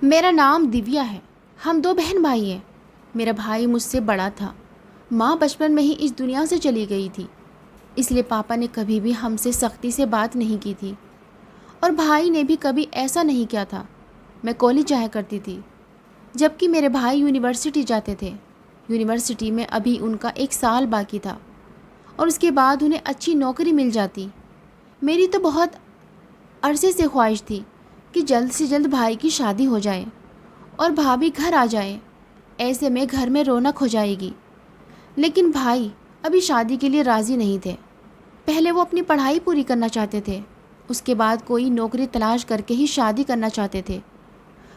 میرا نام دیویا ہے۔ ہم دو بہن بھائی ہیں۔ میرا بھائی مجھ سے بڑا تھا۔ ماں بچپن میں ہی اس دنیا سے چلی گئی تھی، اس لیے پاپا نے کبھی بھی ہم سے سختی سے بات نہیں کی تھی، اور بھائی نے بھی کبھی ایسا نہیں کیا تھا۔ میں کالج جایا کرتی تھی، جبکہ میرے بھائی یونیورسٹی جاتے تھے۔ یونیورسٹی میں ابھی ان کا 1 سال باقی تھا، اور اس کے بعد انہیں اچھی نوکری مل جاتی۔ میری تو بہت عرصے سے خواہش تھی کہ جلد سے جلد بھائی کی شادی ہو جائے اور بھابھی گھر آ جائے، ایسے میں گھر میں رونق ہو جائے گی۔ لیکن بھائی ابھی شادی کے لیے راضی نہیں تھے۔ پہلے وہ اپنی پڑھائی پوری کرنا چاہتے تھے، اس کے بعد کوئی نوکری تلاش کر کے ہی شادی کرنا چاہتے تھے۔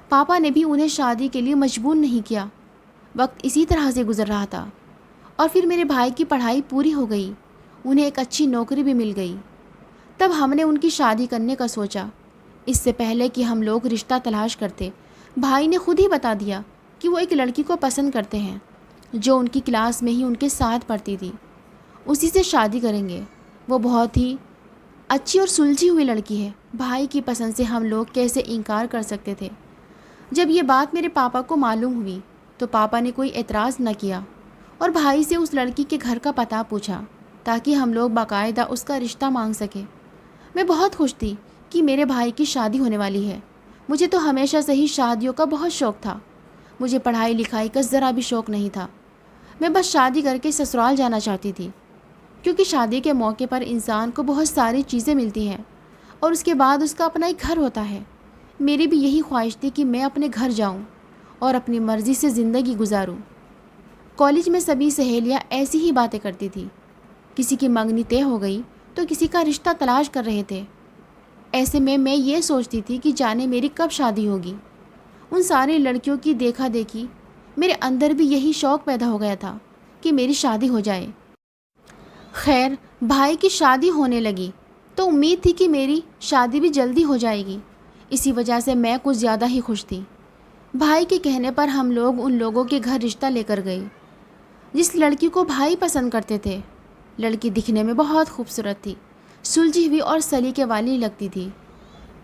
پاپا نے بھی انہیں شادی کے لیے مجبور نہیں کیا۔ وقت اسی طرح سے گزر رہا تھا، اور پھر میرے بھائی کی پڑھائی پوری ہو گئی، انہیں ایک اچھی نوکری بھی مل گئی۔ تب ہم نے ان کی شادی کرنے کا سوچا۔ اس سے پہلے کہ ہم لوگ رشتہ تلاش کرتے، بھائی نے خود ہی بتا دیا کہ وہ ایک لڑکی کو پسند کرتے ہیں جو ان کی کلاس میں ہی ان کے ساتھ پڑھتی تھی، اسی سے شادی کریں گے۔ وہ بہت ہی اچھی اور سلجھی ہوئی لڑکی ہے۔ بھائی کی پسند سے ہم لوگ کیسے انکار کر سکتے تھے؟ جب یہ بات میرے پاپا کو معلوم ہوئی تو پاپا نے کوئی اعتراض نہ کیا، اور بھائی سے اس لڑکی کے گھر کا پتہ پوچھا تاکہ ہم لوگ باقاعدہ اس کا رشتہ مانگ سکیں۔ میں بہت خوش تھی کہ میرے بھائی کی شادی ہونے والی ہے۔ مجھے تو ہمیشہ سے ہی شادیوں کا بہت شوق تھا۔ مجھے پڑھائی لکھائی کا ذرا بھی شوق نہیں تھا۔ میں بس شادی کر کے سسرال جانا چاہتی تھی، کیونکہ شادی کے موقع پر انسان کو بہت ساری چیزیں ملتی ہیں، اور اس کے بعد اس کا اپنا ایک گھر ہوتا ہے۔ میری بھی یہی خواہش تھی کہ میں اپنے گھر جاؤں اور اپنی مرضی سے زندگی گزاروں۔ کالج میں سبھی سہیلیاں ایسی ہی باتیں کرتی تھی۔ کسی کی منگنی طے ہو گئی تو کسی کا رشتہ تلاش کر رہے تھے۔ ایسے میں یہ سوچتی تھی کہ جانے میری کب شادی ہوگی۔ ان ساری لڑکیوں کی دیکھا دیکھی میرے اندر بھی یہی شوق پیدا ہو گیا تھا کہ میری شادی ہو جائے۔ خیر، بھائی کی شادی ہونے لگی تو امید تھی کہ میری شادی بھی جلدی ہو جائے گی۔ اسی وجہ سے میں کچھ زیادہ ہی خوش تھی۔ بھائی کے کہنے پر ہم لوگ ان لوگوں کے گھر رشتہ لے کر گئے جس لڑکی کو بھائی پسند کرتے تھے۔ لڑکی دکھنے میں بہت خوبصورت تھی، سلجھی ہوئی اور سلیقے والی لگتی تھی۔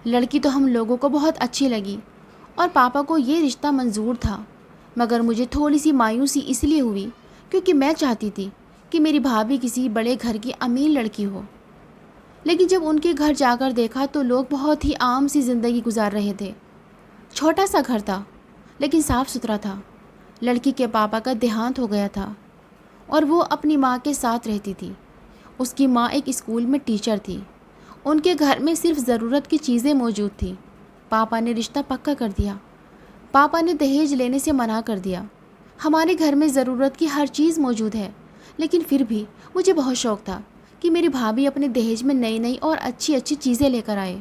لڑکی تو ہم لوگوں کو بہت اچھی لگی اور پاپا کو یہ رشتہ منظور تھا، مگر مجھے تھوڑی سی مایوسی اس لیے ہوئی کیونکہ میں چاہتی تھی کہ میری بھابھی کسی بڑے گھر کی امیر لڑکی ہو۔ لیکن جب ان کے گھر جا کر دیکھا تو لوگ بہت ہی عام سی زندگی گزار رہے تھے۔ چھوٹا سا گھر تھا لیکن صاف ستھرا تھا۔ لڑکی کے پاپا کا دیہانت ہو گیا تھا اور وہ اپنی ماں کے ساتھ رہتی تھی۔ اس کی ماں ایک اسکول میں ٹیچر تھی۔ ان کے گھر میں صرف ضرورت کی چیزیں موجود تھیں۔ پاپا نے رشتہ پکا کر دیا۔ پاپا نے دہیج لینے سے منع کر دیا۔ ہمارے گھر میں ضرورت کی ہر چیز موجود ہے، لیکن پھر بھی مجھے بہت شوق تھا کہ میری بھابھی اپنے دہیج میں نئی نئی اور اچھی اچھی چیزیں لے کر آئے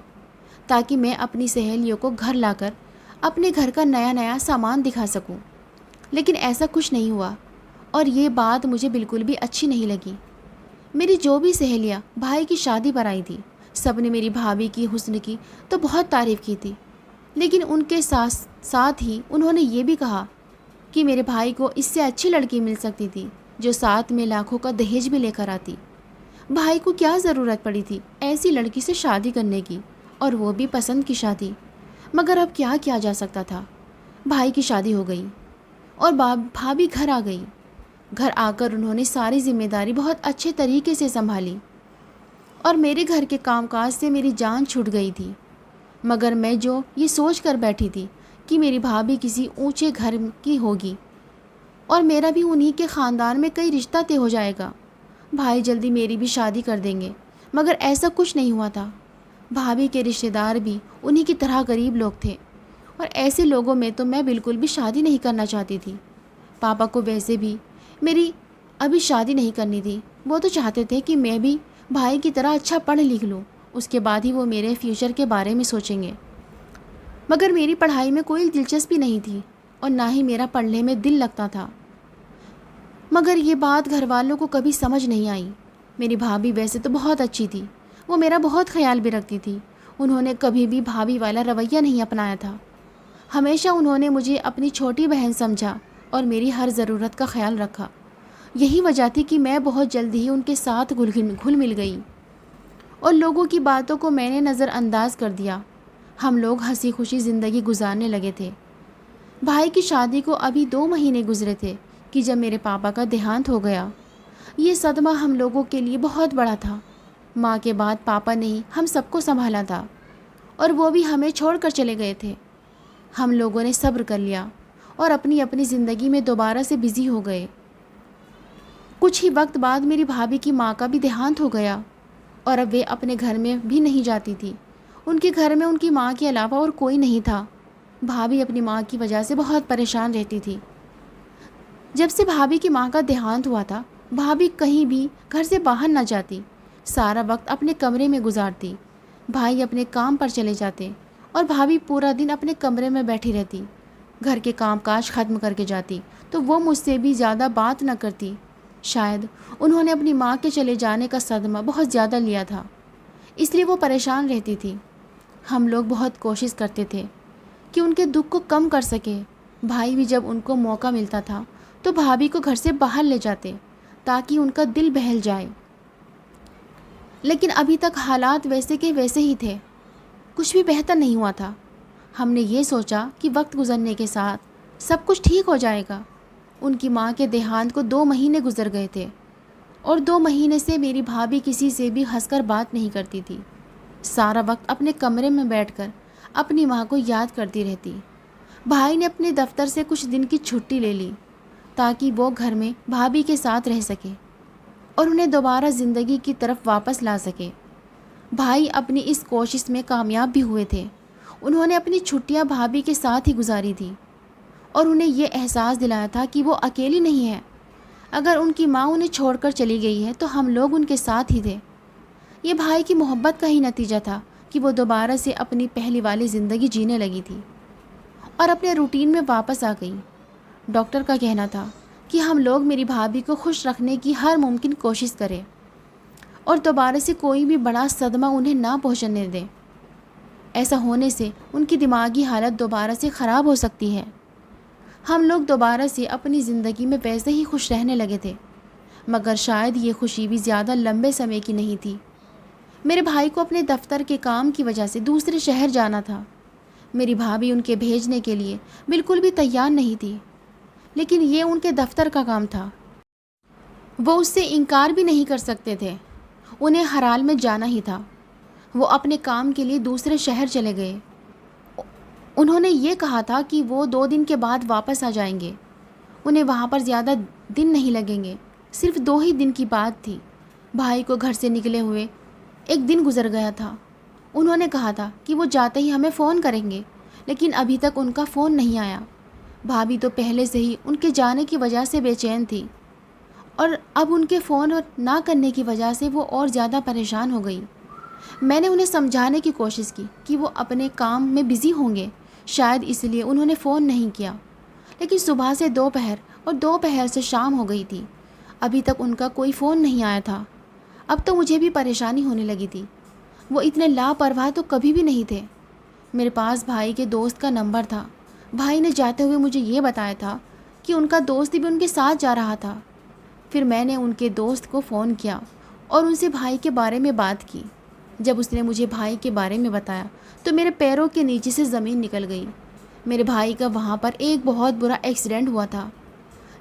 تاکہ میں اپنی سہیلیوں کو گھر لا کر اپنے گھر کا نیا نیا سامان دکھا سکوں۔ لیکن ایسا کچھ نہیں ہوا، اور یہ بات مجھے بالکل بھی اچھی نہیں لگی۔ میری جو بھی سہیلیاں بھائی کی شادی پر آئی تھی، سب نے میری بھابھی کی حسن کی تو بہت تعریف کی تھی، لیکن ان کے ساتھ ہی انہوں نے یہ بھی کہا کہ میرے بھائی کو اس سے اچھی لڑکی مل سکتی تھی جو ساتھ میں لاکھوں کا دہیج بھی لے کر آتی۔ بھائی کو کیا ضرورت پڑی تھی ایسی لڑکی سے شادی کرنے کی، اور وہ بھی پسند کی شادی؟ مگر اب کیا کیا جا سکتا تھا؟ بھائی کی شادی ہو گئی اور بھابھی گھر آ گئی۔ گھر آ کر انہوں نے ساری ذمہ داری بہت اچھے طریقے سے سنبھالی، اور میرے گھر کے کام کاج سے میری جان چھوٹ گئی تھی۔ مگر میں جو یہ سوچ کر بیٹھی تھی کہ میری بھابھی کسی اونچے گھر کی ہوگی اور میرا بھی انہی کے خاندان میں کئی رشتہ طے ہو جائے گا، بھائی جلدی میری بھی شادی کر دیں گے، مگر ایسا کچھ نہیں ہوا تھا۔ بھابھی کے رشتہ دار بھی انہی کی طرح غریب لوگ تھے، اور ایسے لوگوں میں تو میں بالکل بھی شادی نہیں کرنا چاہتی تھی۔ پاپا کو ویسے بھی میری ابھی شادی نہیں کرنی تھی۔ وہ تو چاہتے تھے کہ میں بھی بھائی کی طرح اچھا پڑھ لکھ لوں، اس کے بعد ہی وہ میرے فیوچر کے بارے میں سوچیں گے۔ مگر میری پڑھائی میں کوئی دلچسپی نہیں تھی، اور نہ ہی میرا پڑھنے میں دل لگتا تھا۔ مگر یہ بات گھر والوں کو کبھی سمجھ نہیں آئی۔ میری بھابھی ویسے تو بہت اچھی تھی، وہ میرا بہت خیال بھی رکھتی تھی۔ انہوں نے کبھی بھی بھابھی والا رویہ نہیں اپنایا تھا۔ ہمیشہ انہوں نے مجھے اپنی چھوٹی بہن سمجھا اور میری ہر ضرورت کا خیال رکھا۔ یہی وجہ تھی کہ میں بہت جلد ہی ان کے ساتھ گھل مل گئی، اور لوگوں کی باتوں کو میں نے نظر انداز کر دیا۔ ہم لوگ ہنسی خوشی زندگی گزارنے لگے تھے۔ بھائی کی شادی کو ابھی 2 مہینے گزرے تھے کہ جب میرے پاپا کا دیہانت ہو گیا۔ یہ صدمہ ہم لوگوں کے لیے بہت بڑا تھا۔ ماں کے بعد پاپا نے ہی ہم سب کو سنبھالا تھا، اور وہ بھی ہمیں چھوڑ کر چلے گئے تھے۔ ہم لوگوں نے صبر کر لیا اور اپنی اپنی زندگی میں دوبارہ سے بزی ہو گئے۔ کچھ ہی وقت بعد میری بھابھی کی ماں کا بھی دیہانت ہو گیا، اور اب وہ اپنے گھر میں بھی نہیں جاتی تھی۔ ان کے گھر میں ان کی ماں کے علاوہ اور کوئی نہیں تھا۔ بھابھی اپنی ماں کی وجہ سے بہت پریشان رہتی تھی۔ جب سے بھابھی کی ماں کا دیہانت ہوا تھا، بھابھی کہیں بھی گھر سے باہر نہ جاتی، سارا وقت اپنے کمرے میں گزارتی۔ بھائی اپنے کام پر چلے جاتے اور بھابھی پورا دن اپنے کمرے میں بیٹھی رہتی، گھر کے کام کاج ختم کر کے جاتی تو وہ مجھ سے بھی زیادہ بات نہ کرتی۔ شاید انہوں نے اپنی ماں کے چلے جانے کا صدمہ بہت زیادہ لیا تھا، اس لیے وہ پریشان رہتی تھی۔ ہم لوگ بہت کوشش کرتے تھے کہ ان کے دکھ کو کم کر سکے۔ بھائی بھی جب ان کو موقع ملتا تھا تو بھابھی کو گھر سے باہر لے جاتے تاکہ ان کا دل بہل جائے، لیکن ابھی تک حالات ویسے کے ویسے ہی تھے، کچھ بھی بہتر نہیں ہوا تھا۔ ہم نے یہ سوچا کہ وقت گزرنے کے ساتھ سب کچھ ٹھیک ہو جائے گا۔ ان کی ماں کے دیہانت کو 2 مہینے گزر گئے تھے، اور 2 مہینے سے میری بھابھی کسی سے بھی ہنس کر بات نہیں کرتی تھی، سارا وقت اپنے کمرے میں بیٹھ کر اپنی ماں کو یاد کرتی رہتی۔ بھائی نے اپنے دفتر سے کچھ دن کی چھٹی لے لی تاکہ وہ گھر میں بھابھی کے ساتھ رہ سکے اور انہیں دوبارہ زندگی کی طرف واپس لا سکے۔ بھائی اپنی اس کوشش میں کامیاب بھی ہوئے تھے۔ انہوں نے اپنی چھٹیاں بھابھی کے ساتھ ہی گزاری تھی، اور انہیں یہ احساس دلایا تھا کہ وہ اکیلی نہیں ہے۔ اگر ان کی ماں انہیں چھوڑ کر چلی گئی ہے تو ہم لوگ ان کے ساتھ ہی تھے۔ یہ بھائی کی محبت کا ہی نتیجہ تھا کہ وہ دوبارہ سے اپنی پہلی والی زندگی جینے لگی تھی اور اپنے روٹین میں واپس آ گئی۔ ڈاکٹر کا کہنا تھا کہ ہم لوگ میری بھابھی کو خوش رکھنے کی ہر ممکن کوشش کریں اور دوبارہ سے کوئی بھی بڑا صدمہ انہیں نہ پہنچنے دیں۔ ایسا ہونے سے ان کی دماغی حالت دوبارہ سے خراب ہو سکتی ہے۔ ہم لوگ دوبارہ سے اپنی زندگی میں ویسے ہی خوش رہنے لگے تھے، مگر شاید یہ خوشی بھی زیادہ لمبے سمے کی نہیں تھی۔ میرے بھائی کو اپنے دفتر کے کام کی وجہ سے دوسرے شہر جانا تھا۔ میری بھابھی ان کے بھیجنے کے لیے بالکل بھی تیار نہیں تھی، لیکن یہ ان کے دفتر کا کام تھا، وہ اس سے انکار بھی نہیں کر سکتے تھے۔ انہیں ہر حال میں جانا ہی تھا۔ وہ اپنے کام کے لیے دوسرے شہر چلے گئے۔ انہوں نے یہ کہا تھا کہ وہ 2 دن کے بعد واپس آ جائیں گے۔ انہیں وہاں پر زیادہ دن نہیں لگیں گے، صرف 2 ہی دن کی بات تھی۔ بھائی کو گھر سے نکلے ہوئے 1 دن گزر گیا تھا۔ انہوں نے کہا تھا کہ وہ جاتے ہی ہمیں فون کریں گے، لیکن ابھی تک ان کا فون نہیں آیا۔ بھابھی تو پہلے سے ہی ان کے جانے کی وجہ سے بے چین تھی، اور اب ان کے فون نہ کرنے کی وجہ سے وہ اور زیادہ پریشان ہو گئی۔ میں نے انہیں سمجھانے کی کوشش کی کہ وہ اپنے کام میں بزی ہوں گے، شاید اس لیے انہوں نے فون نہیں کیا، لیکن صبح سے دوپہر اور دوپہر سے شام ہو گئی تھی، ابھی تک ان کا کوئی فون نہیں آیا تھا۔ اب تو مجھے بھی پریشانی ہونے لگی تھی۔ وہ اتنے لاپرواہ تو کبھی بھی نہیں تھے۔ میرے پاس بھائی کے دوست کا نمبر تھا۔ بھائی نے جاتے ہوئے مجھے یہ بتایا تھا کہ ان کا دوست بھی ان کے ساتھ جا رہا تھا۔ پھر میں نے ان کے دوست کو فون کیا اور ان سے بھائی کے بارے میں بات کی۔ جب اس نے مجھے بھائی کے بارے میں بتایا تو میرے پیروں کے نیچے سے زمین نکل گئی۔ میرے بھائی کا وہاں پر ایک بہت برا ایکسیڈنٹ ہوا تھا،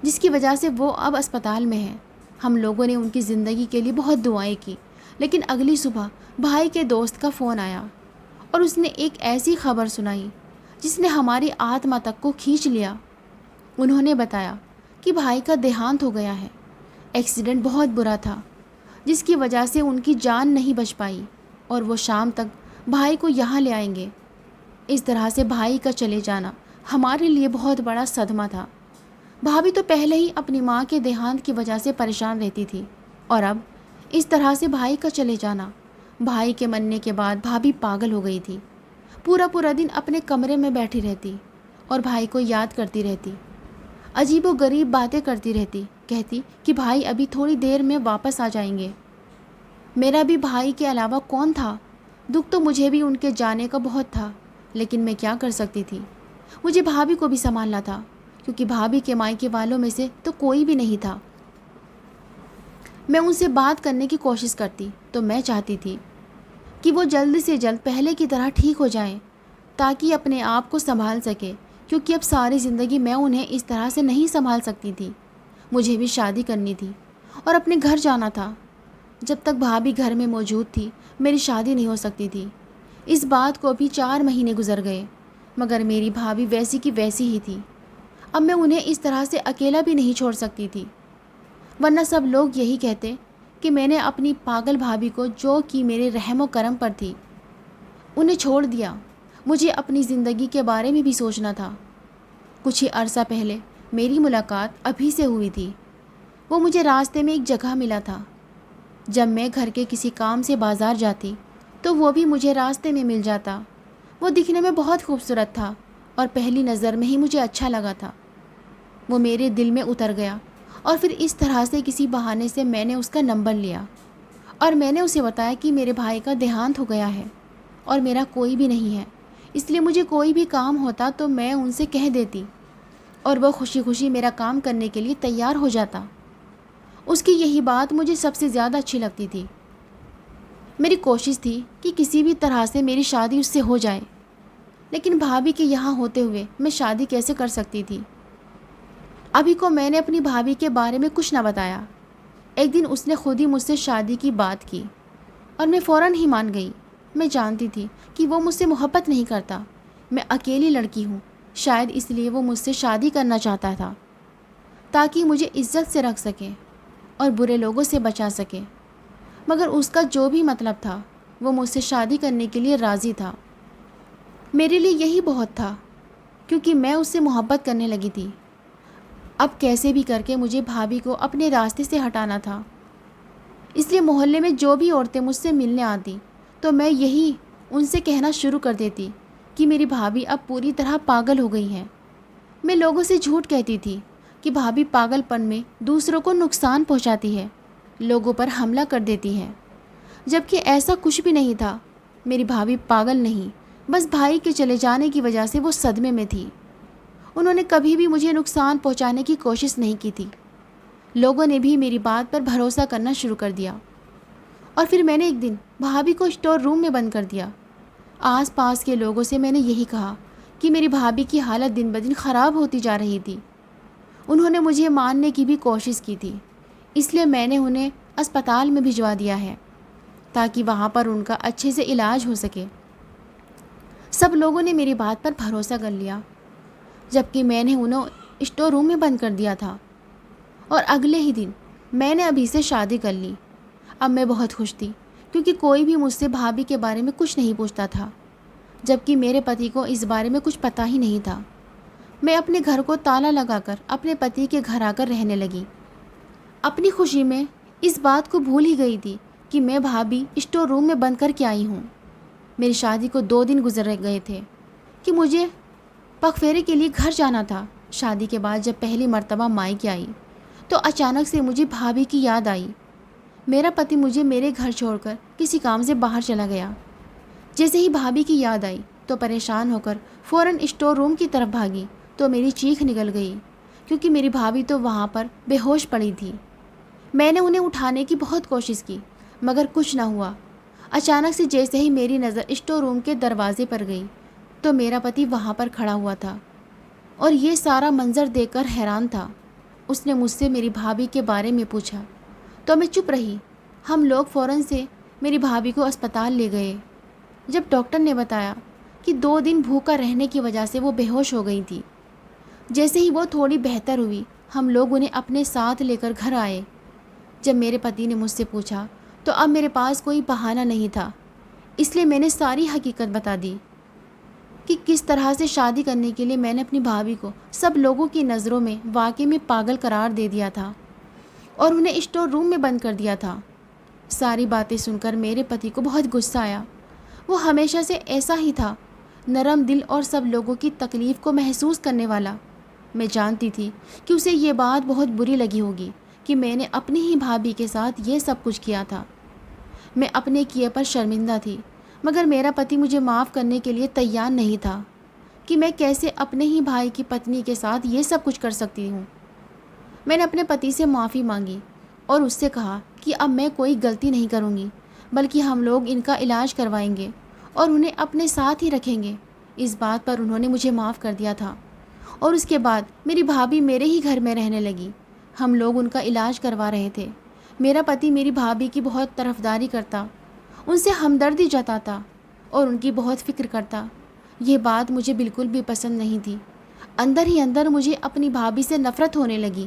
جس کی وجہ سے وہ اب اسپتال میں ہے۔ ہم لوگوں نے ان کی زندگی کے لیے بہت دعائیں کی، لیکن اگلی صبح بھائی کے دوست کا فون آیا اور اس نے ایک ایسی خبر سنائی جس نے ہماری آتما تک کو کھینچ لیا۔ انہوں نے بتایا کہ بھائی کا دیہانت ہو گیا ہے۔ ایکسیڈنٹ بہت برا تھا، جس کی وجہ سے ان کی جان نہیں بچ پائی، اور وہ شام تک بھائی کو یہاں لے آئیں گے۔ اس طرح سے بھائی کا چلے جانا ہمارے لیے بہت بڑا صدمہ تھا۔ بھابھی تو پہلے ہی اپنی ماں کے دیہانت کی وجہ سے پریشان رہتی تھی، اور اب اس طرح سے بھائی کا چلے جانا۔ بھائی کے مرنے کے بعد بھابھی پاگل ہو گئی تھی، پورا دن اپنے کمرے میں بیٹھی رہتی اور بھائی کو یاد کرتی رہتی، عجیب و غریب باتیں کرتی رہتی، کہتی کہ بھائی ابھی تھوڑی دیر میں واپس آ جائیں گے۔ میرا بھی بھائی کے علاوہ کون تھا؟ دکھ تو مجھے بھی ان کے جانے کا بہت تھا، لیکن میں کیا کر سکتی تھی؟ مجھے بھابھی کو بھی سنبھالنا تھا، کیونکہ بھابھی کے مائکے والوں میں سے تو کوئی بھی نہیں تھا۔ میں ان سے بات کرنے کی کوشش کرتی تو میں چاہتی تھی کہ وہ جلد سے جلد پہلے کی طرح ٹھیک ہو جائیں، تاکہ اپنے آپ کو سنبھال سکے، کیونکہ اب ساری زندگی میں انہیں اس طرح سے نہیں سنبھال سکتی تھی. مجھے بھی شادی کرنی تھی اور اپنے گھر جانا تھا. جب تک بھابھی گھر میں موجود تھی میری شادی نہیں ہو سکتی تھی. اس بات کو بھی 4 مہینے گزر گئے مگر میری بھابھی ویسی کی ویسی ہی تھی. اب میں انہیں اس طرح سے اکیلا بھی نہیں چھوڑ سکتی تھی، ورنہ سب لوگ یہی کہتے کہ میں نے اپنی پاگل بھابھی کو، جو کہ میرے رحم و کرم پر تھی، انہیں چھوڑ دیا. مجھے اپنی زندگی کے بارے میں بھی سوچنا تھا. کچھ ہی عرصہ پہلے میری ملاقات ابھی سے ہوئی تھی. وہ مجھے راستے میں ایک جگہ ملا تھا. جب میں گھر کے کسی کام سے بازار جاتی تو وہ بھی مجھے راستے میں مل جاتا. وہ دکھنے میں بہت خوبصورت تھا اور پہلی نظر میں ہی مجھے اچھا لگا تھا. وہ میرے دل میں اتر گیا اور پھر اس طرح سے کسی بہانے سے میں نے اس کا نمبر لیا اور میں نے اسے بتایا کہ میرے بھائی کا دیہانت ہو گیا ہے اور میرا کوئی بھی نہیں ہے، اس لیے مجھے کوئی بھی کام ہوتا تو میں ان سے کہہ دیتی اور وہ خوشی خوشی میرا کام کرنے کے لیے تیار ہو جاتا. اس کی یہی بات مجھے سب سے زیادہ اچھی لگتی تھی. میری کوشش تھی کہ کسی بھی طرح سے میری شادی اس سے ہو جائے، لیکن بھابھی کے یہاں ہوتے ہوئے میں شادی کیسے کر سکتی تھی؟ ابھی کو میں نے اپنی بھابھی کے بارے میں کچھ نہ بتایا. ایک دن اس نے خود ہی مجھ سے شادی کی بات کی اور میں فوراً ہی مان گئی. میں جانتی تھی کہ وہ مجھ سے محبت نہیں کرتا. میں اکیلی لڑکی ہوں، شاید اس لیے وہ مجھ سے شادی کرنا چاہتا تھا تاکہ مجھے عزت سے رکھ سکے اور برے لوگوں سے بچا سکے. مگر اس کا جو بھی مطلب تھا وہ مجھ سے شادی کرنے کے لیے راضی تھا. میرے لیے یہی بہت تھا کیونکہ میں اس سے محبت کرنے لگی تھی. اب کیسے بھی کر کے مجھے بھابھی کو اپنے راستے سے ہٹانا تھا. اس لیے محلے میں جو بھی عورتیں مجھ سے ملنے آتی تو میں یہی ان سے کہنا شروع کر دیتی کہ میری بھابھی اب پوری طرح پاگل ہو گئی ہیں. میں لوگوں سے جھوٹ کہتی تھی کہ بھابھی پاگل پن میں دوسروں کو نقصان پہنچاتی ہے، لوگوں پر حملہ کر دیتی ہے، جبکہ ایسا کچھ بھی نہیں تھا. میری بھابھی پاگل نہیں، بس بھائی کے چلے جانے کی وجہ سے وہ صدمے میں تھی. انہوں نے کبھی بھی مجھے نقصان پہنچانے کی کوشش نہیں کی تھی. لوگوں نے بھی میری بات پر بھروسہ کرنا شروع کر دیا اور پھر میں نے ایک دن بھابھی کو اسٹور روم میں بند کر دیا. آس پاس کے لوگوں سے میں نے یہی کہا کہ میری بھابھی کی حالت دن بدن خراب ہوتی جا رہی تھی. انہوں نے مجھے ماننے کی بھی کوشش کی تھی، اس لیے میں نے انہیں اسپتال میں بھجوا دیا ہے تاکہ وہاں پر ان کا اچھے سے علاج ہو سکے. سب لوگوں نے میری بات پر بھروسہ کر لیا، جبکہ میں نے انہیں اسٹور روم میں بند کر دیا تھا. اور اگلے ہی دن میں نے ابھی سے شادی کر لی. اب میں بہت خوش تھی کیونکہ کوئی بھی مجھ سے بھابھی کے بارے میں کچھ نہیں پوچھتا تھا، جبکہ میرے پتی کو اس بارے میں کچھ پتہ ہی نہیں تھا. میں اپنے گھر کو تالا لگا کر اپنے پتی کے گھر آ کر رہنے لگی. اپنی خوشی میں اس بات کو بھول ہی گئی تھی کہ میں بھابھی اسٹور روم میں بند کر کے آئی ہوں. میری شادی کو 2 دن گزر گئے تھے کہ مجھے پگفیرے کے لیے گھر جانا تھا. شادی کے بعد جب پہلی مرتبہ مائکے آئی تو اچانک سے مجھے بھابھی کی یاد آئی. میرا پتی مجھے میرے گھر چھوڑ کر کسی کام سے باہر چلا گیا. جیسے ہی بھابھی کی یاد آئی تو پریشان ہو کر فوراً اسٹور روم کی طرف بھاگی تو میری چیخ نکل گئی کیونکہ میری بھابھی تو وہاں پر بے ہوش پڑی تھی. میں نے انہیں اٹھانے کی بہت کوشش کی مگر کچھ نہ ہوا. اچانک سے جیسے ہی میری نظر اسٹور روم کے دروازے پر گئی تو میرا پتی وہاں پر کھڑا ہوا تھا اور یہ سارا منظر دیکھ کر حیران تھا. اس نے مجھ سے میری بھابھی کے بارے میں پوچھا تو میں چپ رہی. ہم لوگ فوراً سے میری بھابھی کو اسپتال لے گئے. جب ڈاکٹر نے بتایا کہ 2 دن بھوکا رہنے کی وجہ سے وہ بے ہوش ہو گئی تھی. جیسے ہی وہ تھوڑی بہتر ہوئی ہم لوگ انہیں اپنے ساتھ لے کر گھر آئے. جب میرے پتی نے مجھ سے پوچھا تو اب میرے پاس کوئی بہانہ نہیں تھا، اس لیے میں نے ساری حقیقت بتا دی کہ کس طرح سے شادی کرنے کے لیے میں نے اپنی بھابھی کو سب لوگوں کی نظروں میں واقعی میں پاگل قرار دے دیا تھا اور انہیں اسٹور روم میں بند کر دیا تھا. ساری باتیں سن کر میرے پتی کو بہت غصہ آیا. وہ ہمیشہ سے ایسا ہی تھا، نرم دل اور سب لوگوں کی تکلیف کو محسوس کرنے والا. میں جانتی تھی کہ اسے یہ بات بہت بری لگی ہوگی کہ میں نے اپنی ہی بھابھی کے ساتھ یہ سب کچھ کیا تھا. میں اپنے کیے پر شرمندہ تھی مگر میرا پتی مجھے معاف کرنے کے لیے تیار نہیں تھا کہ میں کیسے اپنے ہی بھائی کی پتنی کے ساتھ یہ سب کچھ کر سکتی ہوں. میں نے اپنے پتی سے معافی مانگی اور اس سے کہا کہ اب میں کوئی غلطی نہیں کروں گی بلکہ ہم لوگ ان کا علاج کروائیں گے اور انہیں اپنے ساتھ ہی رکھیں گے. اس بات پر انہوں نے مجھے معاف کر دیا تھا اور اس کے بعد میری بھابھی میرے ہی گھر میں رہنے لگی۔ ہم لوگ ان کا علاج کروا رہے تھے۔ میرا پتی میری بھابھی کی بہت طرفداری کرتا، ان سے ہمدردی جتاتا اور ان کی بہت فکر کرتا۔ یہ بات مجھے بالکل بھی پسند نہیں تھی۔ اندر ہی اندر مجھے اپنی بھابھی سے نفرت ہونے لگی۔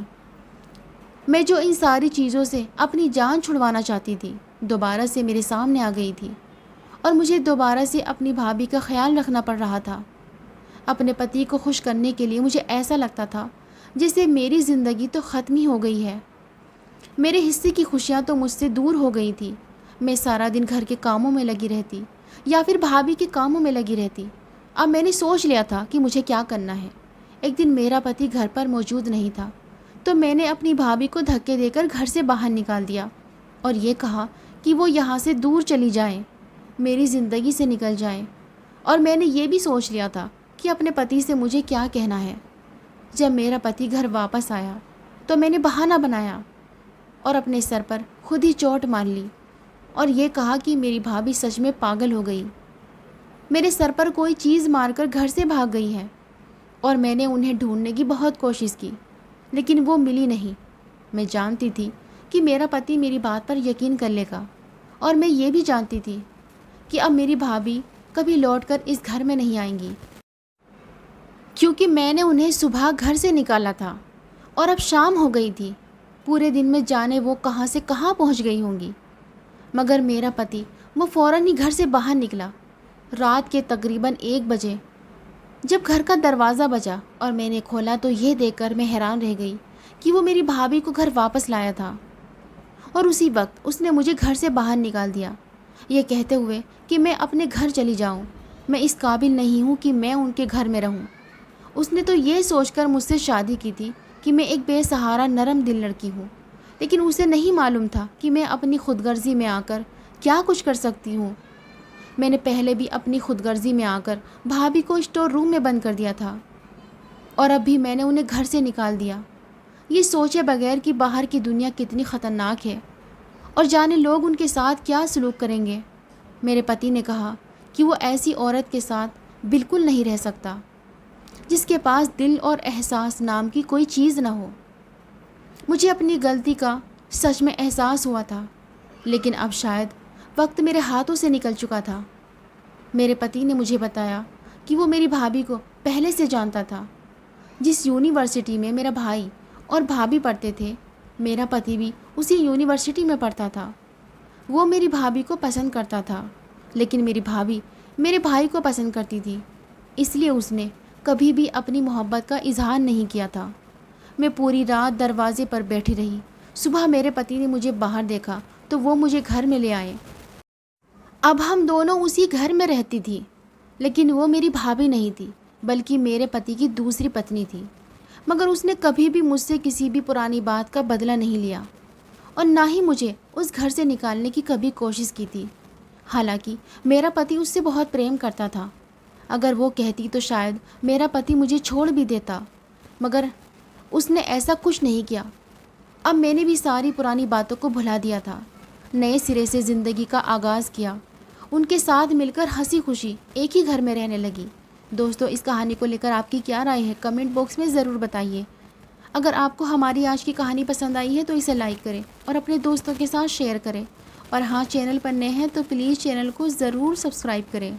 میں جو ان ساری چیزوں سے اپنی جان چھڑوانا چاہتی تھی دوبارہ سے میرے سامنے آ گئی تھی، اور مجھے دوبارہ سے اپنی بھابھی کا خیال رکھنا پڑ رہا تھا۔ اپنے پتی کو خوش کرنے کے لیے مجھے ایسا لگتا تھا جیسے میری زندگی تو ختم ہی ہو گئی ہے۔ میرے حصے کی خوشیاں تو مجھ سے دور ہو گئی تھی۔ میں سارا دن گھر کے کاموں میں لگی رہتی یا پھر بھابھی کے کاموں میں لگی رہتی۔ اب میں نے سوچ لیا تھا کہ مجھے کیا کرنا ہے۔ ایک دن میرا پتی گھر پر موجود نہیں تھا تو میں نے اپنی بھابھی کو دھکے دے کر گھر سے باہر نکال دیا اور یہ کہا کہ وہ یہاں سے دور چلی جائیں، میری زندگی سے نکل جائیں۔ اور میں نے یہ بھی سوچ لیا تھا کہ اپنے پتی سے مجھے کیا کہنا ہے۔ جب میرا پتی گھر واپس آیا تو میں نے بہانہ بنایا اور اپنے سر پر خود ہی چوٹ مار لی اور یہ کہا کہ میری بھابھی سچ میں پاگل ہو گئی، میرے سر پر کوئی چیز مار کر گھر سے بھاگ گئی ہے۔ اور میں نے انہیں ڈھونڈنے کی بہت کوشش کی لیکن وہ ملی نہیں۔ میں جانتی تھی کہ میرا پتی میری بات پر یقین کر لے گا، اور میں یہ بھی جانتی تھی کہ اب میری بھابھی کبھی لوٹ کر اس گھر میں نہیں آئیں گی، کیونکہ میں نے انہیں صبح گھر سے نکالا تھا اور اب شام ہو گئی تھی۔ پورے دن میں جانے وہ کہاں سے کہاں پہنچ گئی ہوں گی۔ مگر میرا پتی وہ فوراً ہی گھر سے باہر نکلا۔ رات کے تقریباً 1 بجے جب گھر کا دروازہ بجا اور میں نے کھولا تو یہ دیکھ کر میں حیران رہ گئی کہ وہ میری بھابھی کو گھر واپس لایا تھا، اور اسی وقت اس نے مجھے گھر سے باہر نکال دیا، یہ کہتے ہوئے کہ میں اپنے گھر چلی جاؤں، میں اس قابل نہیں ہوں کہ میں ان کے گھر میں رہوں۔ اس نے تو یہ سوچ کر مجھ سے شادی کی تھی کہ میں ایک بے سہارا نرم دل لڑکی ہوں، لیکن اسے نہیں معلوم تھا کہ میں اپنی خود غرضی میں آ کر کیا کچھ کر سکتی ہوں۔ میں نے پہلے بھی اپنی خود غرضی میں آ کر بھابھی کو اسٹور روم میں بند کر دیا تھا، اور اب بھی میں نے انہیں گھر سے نکال دیا، یہ سوچے بغیر کہ باہر کی دنیا کتنی خطرناک ہے اور جانے لوگ ان کے ساتھ کیا سلوک کریں گے۔ میرے پتی نے کہا کہ وہ ایسی عورت کے ساتھ بالکل نہیں رہ سکتا جس کے پاس دل اور احساس نام کی کوئی چیز نہ ہو۔ مجھے اپنی غلطی کا سچ میں احساس ہوا تھا، لیکن اب شاید وقت میرے ہاتھوں سے نکل چکا تھا۔ میرے پتی نے مجھے بتایا کہ وہ میری بھابھی کو پہلے سے جانتا تھا۔ جس یونیورسٹی میں میرا بھائی اور بھابھی پڑھتے تھے، میرا پتی بھی اسی یونیورسٹی میں پڑھتا تھا۔ وہ میری بھابھی کو پسند کرتا تھا، لیکن میری بھابھی میرے بھائی کو پسند کرتی تھی، اس لیے اس نے کبھی بھی اپنی محبت کا اظہار نہیں کیا تھا۔ میں پوری رات دروازے پر بیٹھی رہی۔ صبح میرے پتی نے مجھے باہر دیکھا تو وہ مجھے گھر میں لے آئے۔ اب ہم دونوں اسی گھر میں رہتی تھی، لیکن وہ میری بھابھی نہیں تھی بلکہ میرے پتی کی دوسری پتنی تھی۔ مگر اس نے کبھی بھی مجھ سے کسی بھی پرانی بات کا بدلہ نہیں لیا اور نہ ہی مجھے اس گھر سے نکالنے کی کبھی کوشش کی تھی۔ حالانکہ میرا پتی اس سے بہت پریم کرتا تھا۔ اگر وہ کہتی تو شاید میرا پتی مجھے چھوڑ بھی دیتا، مگر اس نے ایسا کچھ نہیں کیا۔ اب میں نے بھی ساری پرانی باتوں کو بھلا دیا تھا، نئے سرے سے زندگی کا آغاز کیا، ان کے ساتھ مل کر ہنسی خوشی ایک ہی گھر میں رہنے لگی۔ دوستو، اس کہانی کو لے کر آپ کی کیا رائے ہے کمنٹ باکس میں ضرور بتائیے۔ اگر آپ کو ہماری آج کی کہانی پسند آئی ہے تو اسے لائک کریں اور اپنے دوستوں کے ساتھ شیئر کریں، اور ہاں، چینل پر نئے ہیں تو پلیز چینل کو ضرور سبسکرائب کریں۔